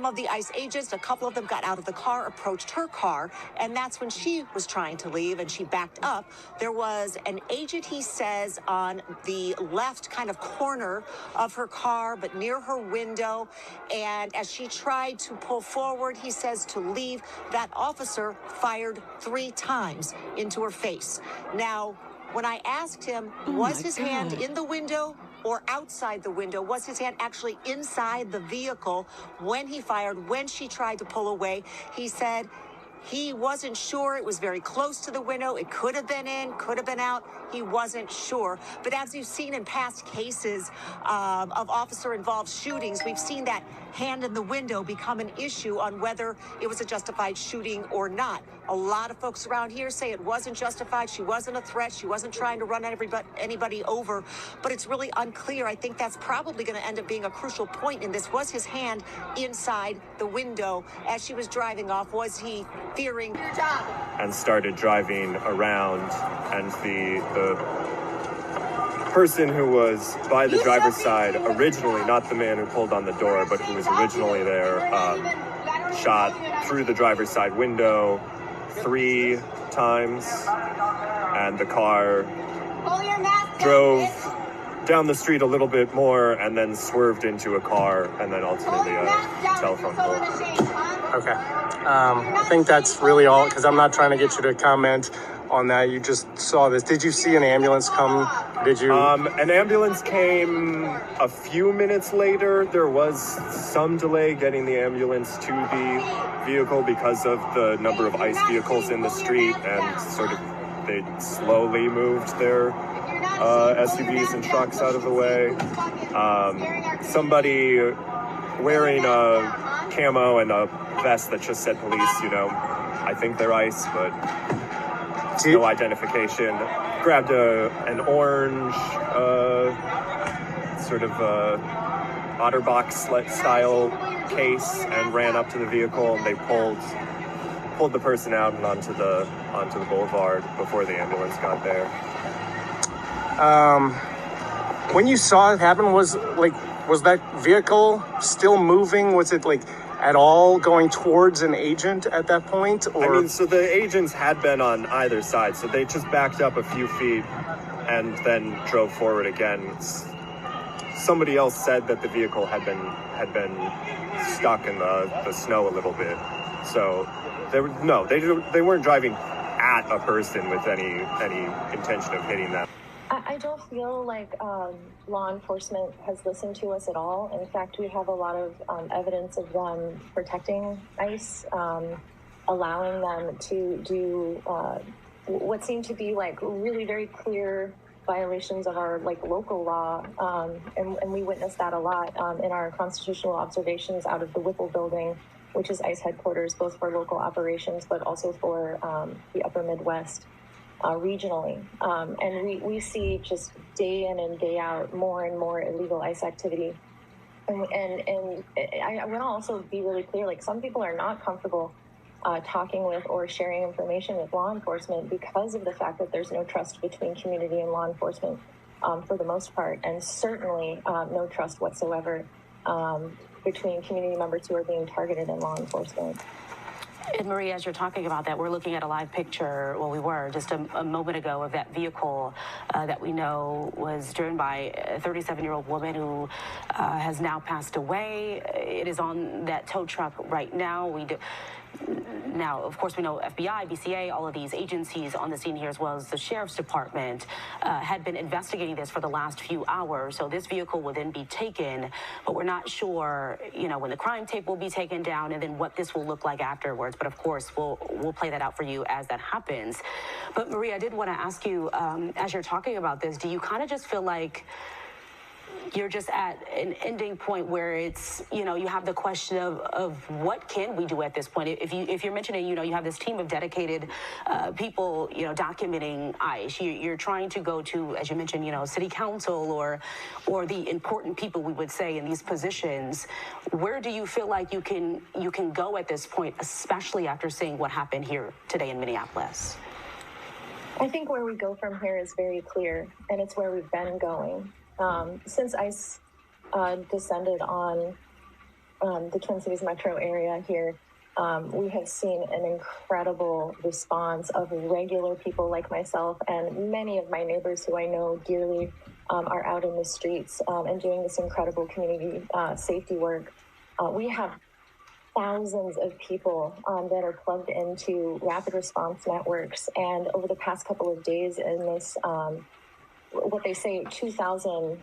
Of the ICE agents, a couple of them got out of the car, approached her car, and that's when she was trying to leave and she backed up. There was an agent, he says, on the left kind of corner of her car, but near her window. And as she tried to pull forward, he says, to leave, that officer fired 3 times into her face. Now, when I asked him, was his hand in the window or outside the window? Was his hand actually inside the vehicle when he fired, when she tried to pull away? He said he wasn't sure. It was very close to the window. It could have been in, could have been out. He wasn't sure. But as you've seen in past cases of officer-involved shootings, we've seen that hand in the window become an issue on whether it was a justified shooting or not. A lot of folks around here say it wasn't justified. She wasn't a threat. She wasn't trying to run anybody over. But it's really unclear. I think that's probably going to end up being a crucial point in this. Was his hand inside the window as she was driving off? Was he fearing? And started driving around, and the person who was by the driver's side originally, not the man who pulled on the door, but who was originally there, shot through the driver's side window 3 times, and the car drove down the street a little bit more and then swerved into a car and then ultimately a telephone pole. Okay. I think that's really all, because I'm not trying to get you to comment on that. You just saw this. Did you see an ambulance come? Did you? An ambulance came a few minutes later. There was some delay getting the ambulance to the vehicle because of the number of ICE vehicles in the street, and sort of they slowly moved their SUVs and trucks out of the way. Somebody wearing a camo and a vest that just said police, I think they're ICE, but no identification. Grabbed an orange sort of OtterBox style case and ran up to the vehicle, and they pulled the person out and onto the boulevard before the ambulance got there. When you saw it happen, was that vehicle still moving? Was it at all going towards an agent at that point? Or? So the agents had been on either side, so they just backed up a few feet and then drove forward again. Somebody else said that the vehicle had been stuck in the snow a little bit. So they weren't driving at a person with any intention of hitting them. I don't feel like law enforcement has listened to us at all. In fact, we have a lot of evidence of them protecting ICE, allowing them to do what seem to be really very clear violations of our local law, and we witnessed that a lot in our constitutional observations out of the Whipple building, which is ICE headquarters, both for local operations but also for the Upper Midwest. Regionally, and we see just day in and day out more and more illegal ICE activity, and I want to also be really clear, some people are not comfortable talking with or sharing information with law enforcement because of the fact that there's no trust between community and law enforcement for the most part, and certainly no trust whatsoever between community members who are being targeted in law enforcement. And Marie, as you're talking about that, we're looking at a live picture, we were just a moment ago, of that vehicle that we know was driven by a 37-year-old woman who has now passed away. It is on that tow truck right now. Now, of course, we know FBI, BCA, all of these agencies on the scene here, as well as the Sheriff's Department, had been investigating this for the last few hours. So this vehicle will then be taken, but we're not sure, when the crime tape will be taken down and then what this will look like afterwards. But of course, we'll play that out for you as that happens. But Marie, I did want to ask you, as you're talking about this, do you kind of just feel like you're just at an ending point where it's, you have the question of what can we do at this point? If you're mentioning, you have this team of dedicated people, documenting ICE, you're trying to go to, as you mentioned, city council or the important people, we would say, in these positions. Where do you feel like you can go at this point, especially after seeing what happened here today in Minneapolis? I think where we go from here is very clear, and it's where we've been going. Since ICE descended on the Twin Cities metro area here, we have seen an incredible response of regular people like myself, and many of my neighbors who I know dearly are out in the streets and doing this incredible community safety work. We have thousands of people that are plugged into rapid response networks, and over the past couple of days in this what they say 2,000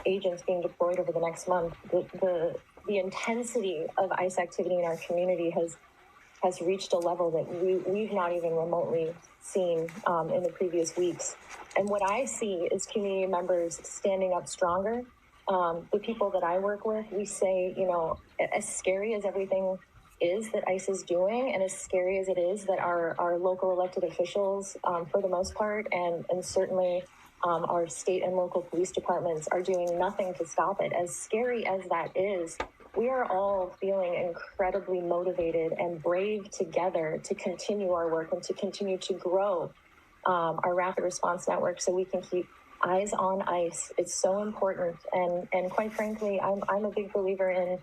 agents being deployed over the next month, the intensity of ICE activity in our community has reached a level that we've not even remotely seen in the previous weeks. And what I see is community members standing up stronger. The people that I work with, we say, you know, as scary as everything is that ICE is doing, and as scary as it is that our local elected officials, for the most part, and certainly our state and local police departments are doing nothing to stop it. As scary as that is, we are all feeling incredibly motivated and brave together to continue our work and to continue to grow our rapid response network so we can keep eyes on ICE. It's so important. And quite frankly, I'm a big believer in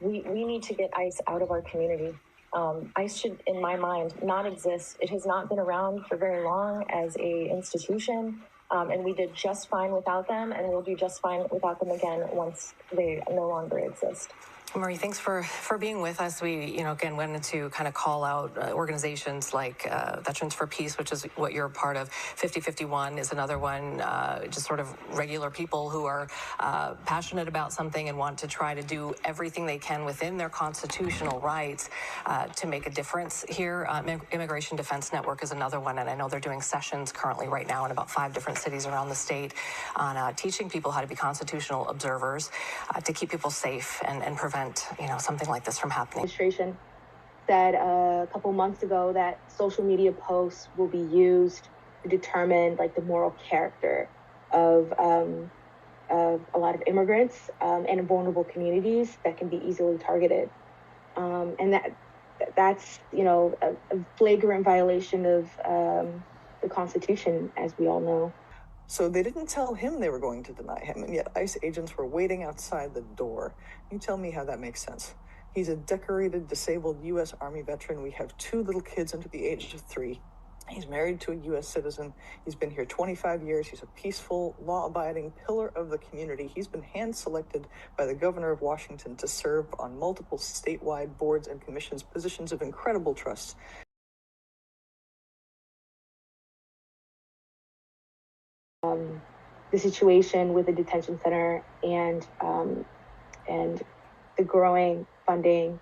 we need to get ICE out of our community. ICE should, in my mind, not exist. It has not been around for very long as a institution, and we did just fine without them, and we'll do just fine without them again once they no longer exist. Marie, thanks for being with us. We, again, wanted to kind of call out organizations like Veterans for Peace, which is what you're a part of. 5051 is another one, just sort of regular people who are passionate about something and want to try to do everything they can within their constitutional rights to make a difference here. Immigration Defense Network is another one, and I know they're doing sessions currently right now in about 5 different cities around the state on teaching people how to be constitutional observers to keep people safe and prevent something like this from happening. Administration said a couple months ago that social media posts will be used to determine the moral character of a lot of immigrants and in vulnerable communities that can be easily targeted, and that's a flagrant violation of the Constitution, as we all know. So they didn't tell him they were going to deny him, and yet ICE agents were waiting outside the door. You tell me how that makes sense. He's a decorated, disabled U.S. Army veteran. We have 2 little kids under the age of 3. He's married to a U.S. citizen. He's been here 25 years. He's a peaceful, law-abiding pillar of the community. He's been hand-selected by the governor of Washington to serve on multiple statewide boards and commissions, positions of incredible trust. The situation with the detention center and the growing funding,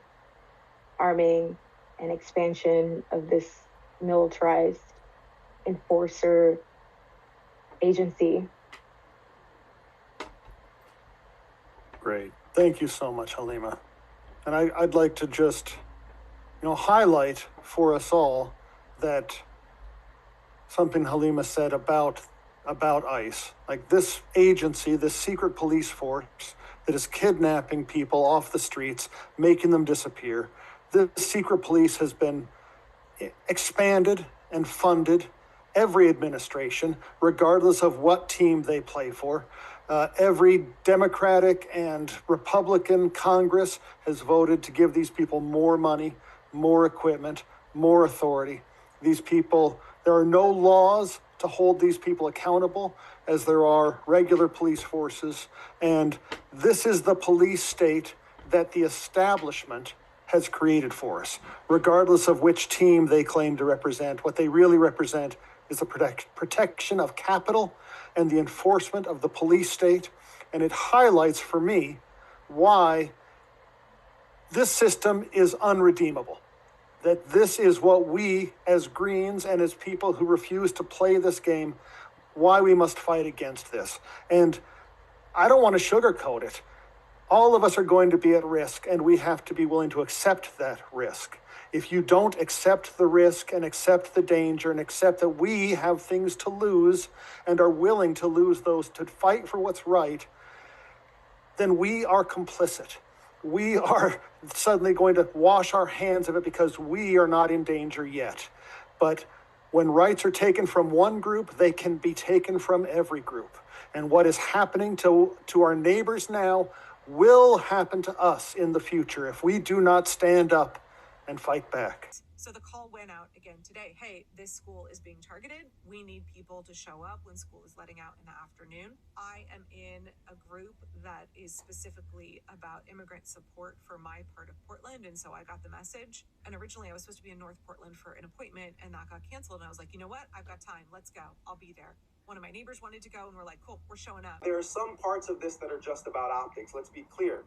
arming, and expansion of this militarized enforcer agency. Great. Thank you so much, Halima. And I'd like to just, highlight for us all that something Halima said about ICE, this agency, this secret police force that is kidnapping people off the streets, making them disappear. This secret police has been expanded and funded every administration, regardless of what team they play for. Every Democratic and Republican Congress has voted to give these people more money, more equipment, more authority. These people, there are no laws to hold these people accountable as there are regular police forces. And this is the police state that the establishment has created for us. Regardless of which team they claim to represent, what they really represent is the protection of capital and the enforcement of the police state. And it highlights for me why this system is unredeemable. That this is what we as Greens and as people who refuse to play this game, why we must fight against this. And I don't want to sugarcoat it. All of us are going to be at risk, and we have to be willing to accept that risk. If you don't accept the risk and accept the danger and accept that we have things to lose and are willing to lose those to fight for what's right, then we are complicit. We are suddenly going to wash our hands of it because we are not in danger yet. But when rights are taken from one group, they can be taken from every group. And what is happening to our neighbors now, will happen to us in the future if we do not stand up and fight back. So the call went out again today. Hey, this school is being targeted. We need people to show up when school is letting out in the afternoon. I am in a group that is specifically about immigrant support for my part of Portland. And so I got the message. And originally I was supposed to be in North Portland for an appointment and that got canceled. And I was like, you know what? I've got time. Let's go. I'll be there. One of my neighbors wanted to go and we're like, cool, we're showing up. There are some parts of this that are just about optics. Let's be clear.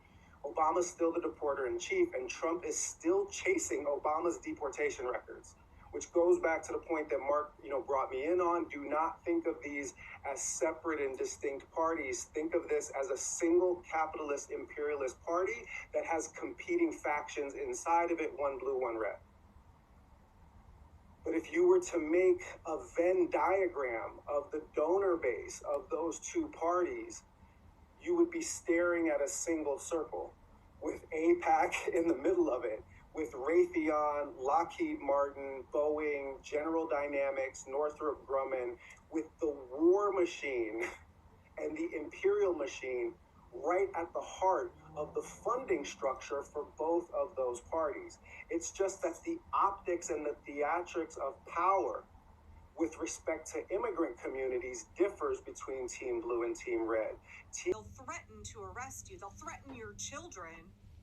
Obama's still the deporter-in-chief, and Trump is still chasing Obama's deportation records, which goes back to the point that Mark, brought me in on. Do not think of these as separate and distinct parties. Think of this as a single capitalist imperialist party that has competing factions inside of it, one blue, one red. But if you were to make a Venn diagram of the donor base of those two parties, you would be staring at a single circle with AIPAC in the middle of it, with Raytheon, Lockheed Martin, Boeing, General Dynamics, Northrop Grumman, with the war machine and the imperial machine right at the heart of the funding structure for both of those parties. It's just that the optics and the theatrics of power with respect to immigrant communities differs between Team Blue and Team Red. They'll threaten to arrest you. They'll threaten your children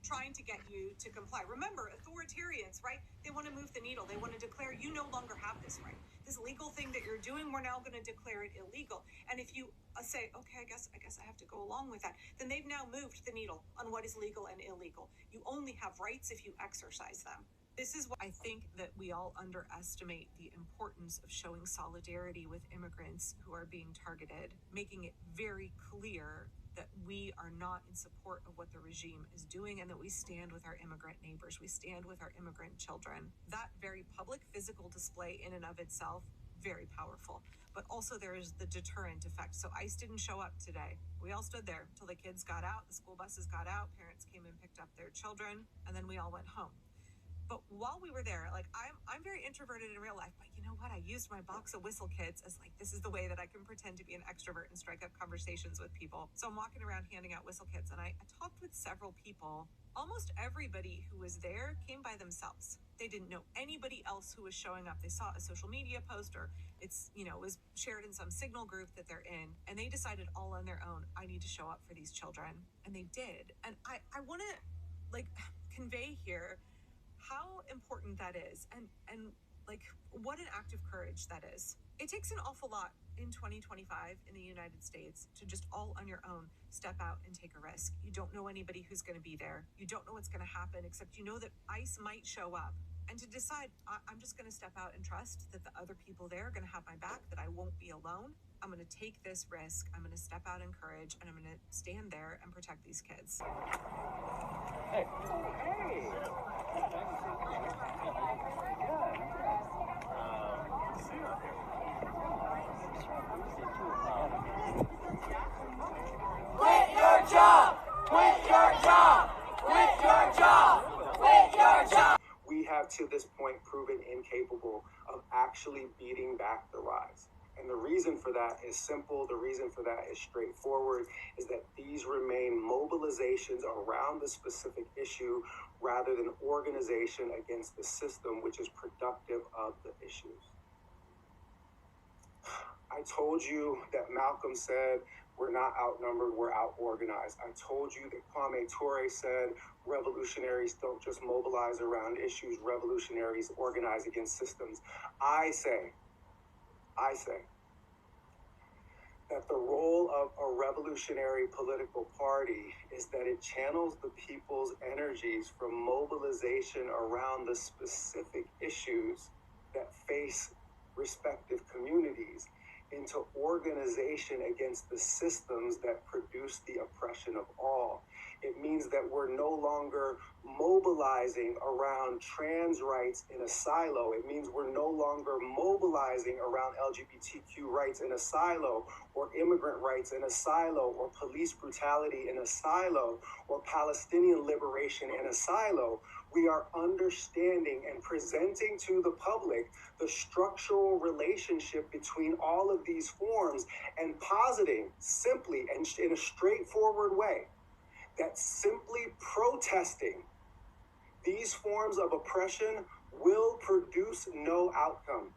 trying to get you to comply. Remember, authoritarians, right? They want to move the needle. They want to declare you no longer have this right. This legal thing that you're doing, we're now going to declare it illegal. And if you say, okay, I guess I have to go along with that, then they've now moved the needle on what is legal and illegal. You only have rights if you exercise them. This is why I think that we all underestimate the importance of showing solidarity with immigrants who are being targeted, making it very clear that we are not in support of what the regime is doing and that we stand with our immigrant neighbors, we stand with our immigrant children. That very public physical display in and of itself, very powerful. But also there is the deterrent effect. So ICE didn't show up today. We all stood there until the kids got out, the school buses got out, parents came and picked up their children, and then we all went home. But while we were there, I'm very introverted in real life, but you know what? I used my box of whistle kits as this is the way that I can pretend to be an extrovert and strike up conversations with people. So I'm walking around handing out whistle kits, and I talked with several people. Almost everybody who was there came by themselves. They didn't know anybody else who was showing up. They saw a social media post or it was shared in some signal group that they're in, and they decided all on their own, I need to show up for these children. And they did. And I want to convey here how important that is and what an act of courage that is. It takes an awful lot in 2025 in the United States to just all on your own step out and take a risk. You don't know anybody who's going to be there. You don't know what's going to happen, except you know that ICE might show up. And to decide, I'm just going to step out and trust that the other people there are going to have my back, that I won't be alone. I'm going to take this risk. I'm going to step out in courage, and I'm going to stand there and protect these kids. Hey. Quit your job! Quit your job! Quit your job! Quit your job! We have to this point proven incapable of actually beating back the rise. And the reason for that is simple. The reason for that is straightforward, is that these remain mobilizations around the specific issue rather than organization against the system, which is productive of the issues. I told you that Malcolm said, we're not outnumbered, we're out-organized. I told you that Kwame Ture said, revolutionaries don't just mobilize around issues, revolutionaries organize against systems. I say that the role of a revolutionary political party is that it channels the people's energies from mobilization around the specific issues that face respective communities into organization against the systems that produce the oppression of all. It means that we're no longer mobilizing around trans rights in a silo. It means we're no longer mobilizing around LGBTQ rights in a silo, or immigrant rights in a silo, or police brutality in a silo, or Palestinian liberation in a silo. We are understanding and presenting to the public the structural relationship between all of these forms and positing simply and in a straightforward way that that simply protesting these forms of oppression will produce no outcome.